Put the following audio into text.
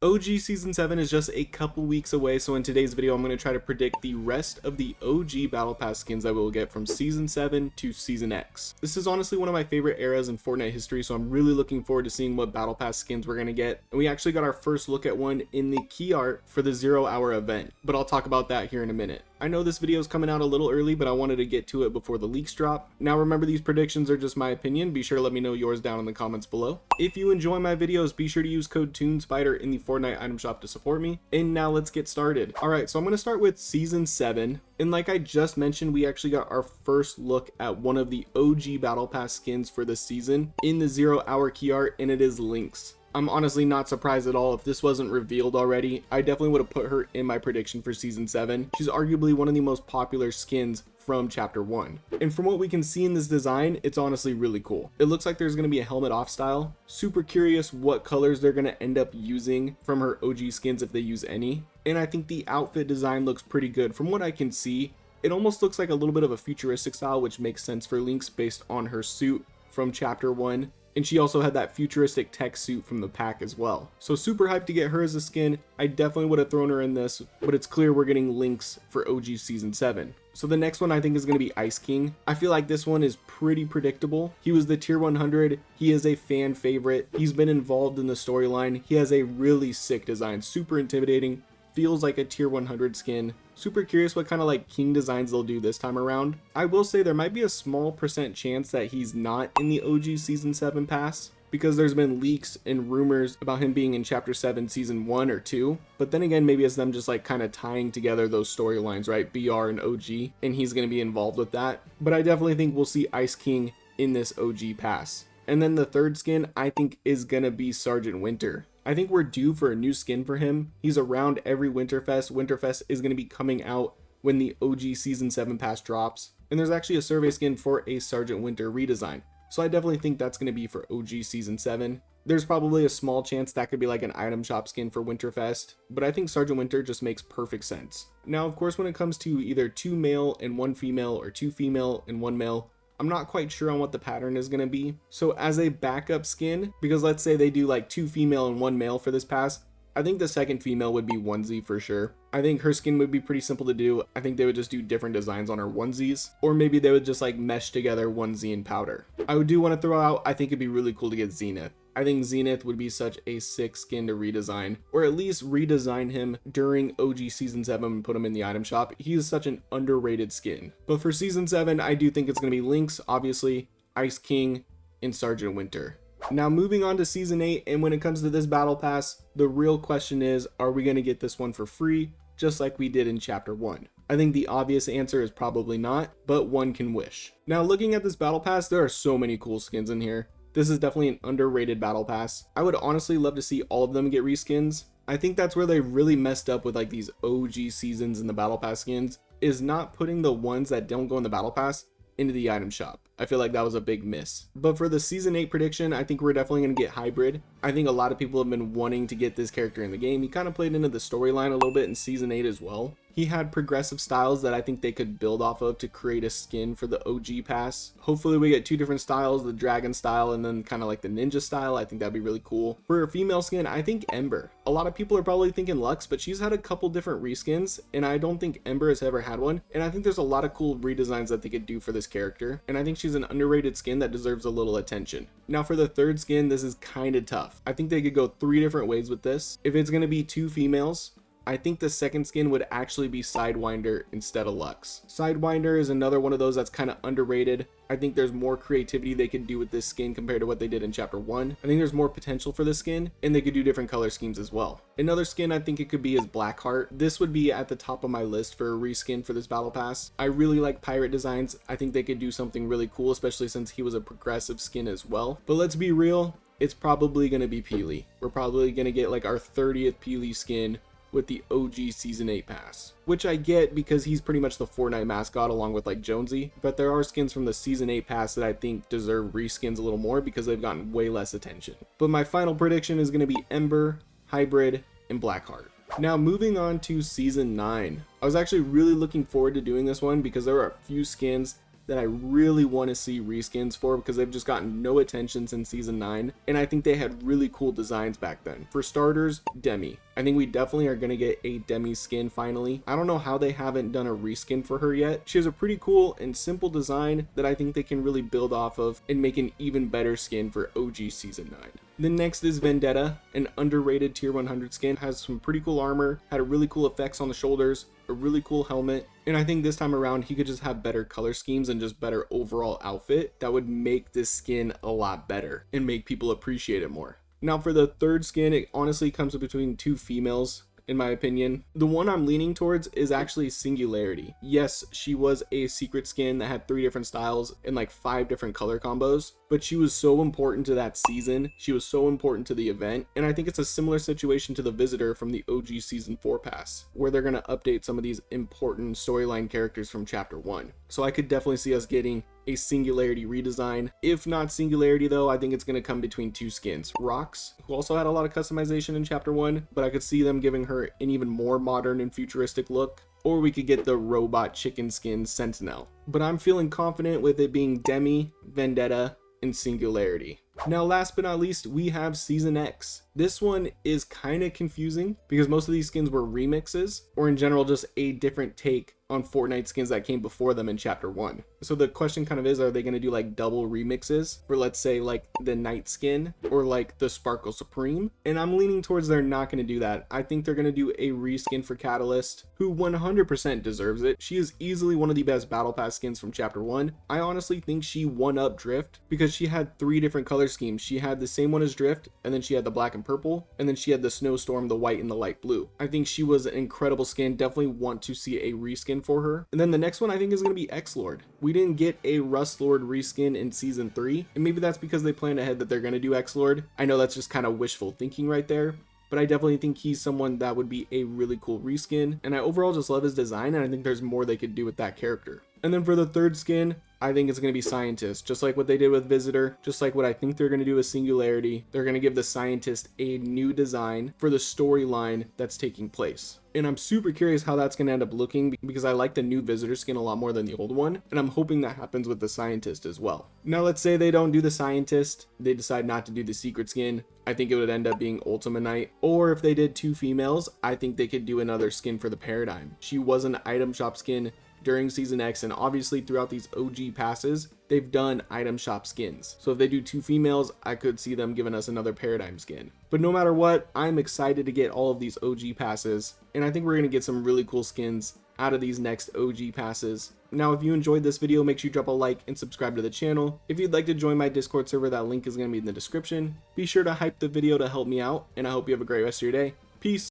OG Season 7 is just a couple weeks away, so in today's video I'm going to try to predict the rest of the OG Battle Pass skins that we will get from Season 7 to Season X. This is honestly one of my favorite eras in Fortnite history, so I'm really looking forward to seeing what Battle Pass skins we're going to get. And we actually got our first look at one in the key art for the 0 hour event, but I'll talk about that here in a minute. I know this video is coming out a little early, but I wanted to get to it before the leaks drop. Now remember, these predictions are just my opinion. Be sure to let me know yours down in the comments below. If you enjoy my videos, be sure to use code TuneSpider in the Fortnite item shop to support me. And now let's get started. Alright, so I'm going to start with Season 7. And like I just mentioned, we actually got our first look at one of the OG Battle Pass skins for this season in the 0 hour key art, and it is Lynx. I'm honestly not surprised at all if this wasn't revealed already. I definitely would have put her in my prediction for Season 7. She's arguably one of the most popular skins from Chapter 1. And from what we can see in this design, it's honestly really cool. It looks like there's going to be a helmet off style. Super curious what colors they're going to end up using from her OG skins, if they use any. And I think the outfit design looks pretty good. From what I can see, it almost looks like a little bit of a futuristic style, which makes sense for Lynx based on her suit from Chapter 1. And she also had that futuristic tech suit from the pack as well. So super hyped to get her as a skin. I definitely would have thrown her in this, but it's clear we're getting Lynx for OG Season 7. So the next one I think is going to be Ice King. I feel like this one is pretty predictable. He was the tier 100. He is a fan favorite. He's been involved in the storyline. He has a really sick design, super intimidating. Feels like a tier 100 skin. Super curious what kind of like king designs they'll do this time around. I will say there might be a small percent chance that he's not in the OG Season 7 pass, because there's been leaks and rumors about him being in Chapter 7 Season 1 or 2. But then again, maybe it's them just like kind of tying together those storylines, right? BR and OG, and he's going to be involved with that. But I definitely think we'll see Ice King in this OG pass. And then the third skin I think is going to be Sergeant Winter. I think we're due for a new skin for him. He's around every Winterfest. Winterfest is going to be coming out when the OG Season 7 pass drops. And there's actually a survey skin for a Sergeant Winter redesign. So I definitely think that's going to be for OG Season 7. There's probably a small chance that could be like an item shop skin for Winterfest, but I think Sergeant Winter just makes perfect sense. Now, of course, when it comes to either 2 male and 1 female or 2 female and 1 male, I'm not quite sure on what the pattern is going to be. So as a backup skin, because let's say they do like 2 female and 1 male for this pass, I think the second female would be Onesie for sure. I think her skin would be pretty simple to do. I think they would just do different designs on her onesies, or maybe they would just like mesh together Onesie and Powder. I do want to throw out, I think it'd be really cool to get Zenith. I think Zenith would be such a sick skin to redesign, or at least redesign him during OG Season 7 and put him in the item shop. He is such an underrated skin. But for Season 7, I do think it's going to be Lynx, obviously, Ice King, and Sergeant Winter. Now moving on to Season 8, and when it comes to this Battle Pass, the real question is, are we going to get this one for free, just like we did in Chapter 1? I think the obvious answer is probably not, but one can wish. Now looking at this Battle Pass, there are so many cool skins in here. This is definitely an underrated Battle Pass. I would honestly love to see all of them get reskins. I think that's where they really messed up with like these OG seasons in the Battle Pass skins, is not putting the ones that don't go in the Battle Pass into the item shop. I feel like that was a big miss. But for the Season 8 prediction, I think we're definitely going to get Hybrid. I think a lot of people have been wanting to get this character in the game. He kind of played into the storyline a little bit in Season 8 as well. He had progressive styles that I think they could build off of to create a skin for the OG pass. Hopefully we get 2 different styles, the dragon style and then kind of like the ninja style. I think that'd be really cool. For a female skin, I think Ember. A lot of people are probably thinking Lux, but she's had a couple different reskins and I don't think Ember has ever had one. And I think there's a lot of cool redesigns that they could do for this character. And I think she's an underrated skin that deserves a little attention. Now for the third skin, this is kind of tough. I think they could go 3 different ways with this. If it's going to be 2 females, I think the second skin would actually be Sidewinder instead of Lux. Sidewinder is another one of those that's kind of underrated. I think there's more creativity they can do with this skin compared to what they did in Chapter 1. I think there's more potential for this skin, and they could do different color schemes as well. Another skin I think it could be is Blackheart. This would be at the top of my list for a reskin for this Battle Pass. I really like pirate designs. I think they could do something really cool, especially since he was a progressive skin as well. But let's be real, it's probably going to be Peely. We're probably going to get like our 30th Peely skin with the OG Season 8 pass, which I get because he's pretty much the Fortnite mascot along with like Jonesy, but there are skins from the Season 8 pass that I think deserve reskins a little more because they've gotten way less attention. But my final prediction is going to be Ember, Hybrid, and Blackheart. Now moving on to Season 9. I was actually really looking forward to doing this one because there are a few skins that I really want to see reskins for because they've just gotten no attention since season 9, and I think they had really cool designs back then. For starters, Demi. I think we definitely are going to get a Demi skin finally. I don't know how they haven't done a reskin for her yet. She has a pretty cool and simple design that I think they can really build off of and make an even better skin for OG season 9. Then next is Vendetta, an underrated tier 100 skin, has some pretty cool armor, had a really cool effects on the shoulders, a really cool helmet, and I think this time around he could just have better color schemes and just better overall outfit that would make this skin a lot better and make people appreciate it more. Now for the third skin, it honestly comes between two females. In my opinion, the one I'm leaning towards is actually Singularity. Yes, she was a secret skin that had 3 different styles and like 5 different color combos, but she was so important to that season. She was so important to the event, and I think it's a similar situation to the Visitor from the OG season 4 pass, where they're going to update some of these important storyline characters from chapter 1. So I could definitely see us getting a Singularity redesign. If not Singularity though, I think it's going to come between 2 skins. Rox, who also had a lot of customization in chapter 1, but I could see them giving her an even more modern and futuristic look. Or we could get the robot chicken skin Sentinel. But I'm feeling confident with it being Demi, Vendetta, and Singularity. Now last but not least, we have Season X. This one is kind of confusing because most of these skins were remixes, or in general just a different take on Fortnite skins that came before them in chapter 1. So the question kind of is, are they going to do like double remixes for, let's say, like the Night skin or like the Sparkle Supreme? And I'm leaning towards they're not going to do that. I think they're going to do a reskin for Catalyst, who 100% deserves it. She is easily one of the best battle pass skins from chapter 1. I honestly think she won up Drift because she had 3 different color schemes. She had the same one as Drift, and then she had the black and purple, and then she had the Snowstorm, the white and the light blue. I think she was an incredible skin. Definitely want to see a reskin for her. And then the next one I think is going to be X-Lord. We didn't get a Rust Lord reskin in season 3, and maybe that's because they planned ahead that they're going to do X-Lord. I know that's just kind of wishful thinking right there, but I definitely think he's someone that would be a really cool reskin, and I overall just love his design, and I think there's more they could do with that character. And then for the third skin, I think it's going to be Scientist, just like what they did with Visitor, just like what I think they're going to do with Singularity. They're going to give the Scientist a new design for the storyline that's taking place. And I'm super curious how that's going to end up looking because I like the new Visitor skin a lot more than the old one, and I'm hoping that happens with the Scientist as well. Now let's say they don't do the Scientist, they decide not to do the secret skin. I think it would end up being Ultima Knight, or if they did 2 females, I think they could do another skin for the Paradigm. She was an item shop skin during Season X, and obviously throughout these OG passes, they've done item shop skins. So if they do 2 females, I could see them giving us another Paradigm skin. But no matter what, I'm excited to get all of these OG passes, and I think we're going to get some really cool skins out of these next OG passes. Now, if you enjoyed this video, make sure you drop a like and subscribe to the channel. If you'd like to join my Discord server, that link is going to be in the description. Be sure to hype the video to help me out, and I hope you have a great rest of your day. Peace!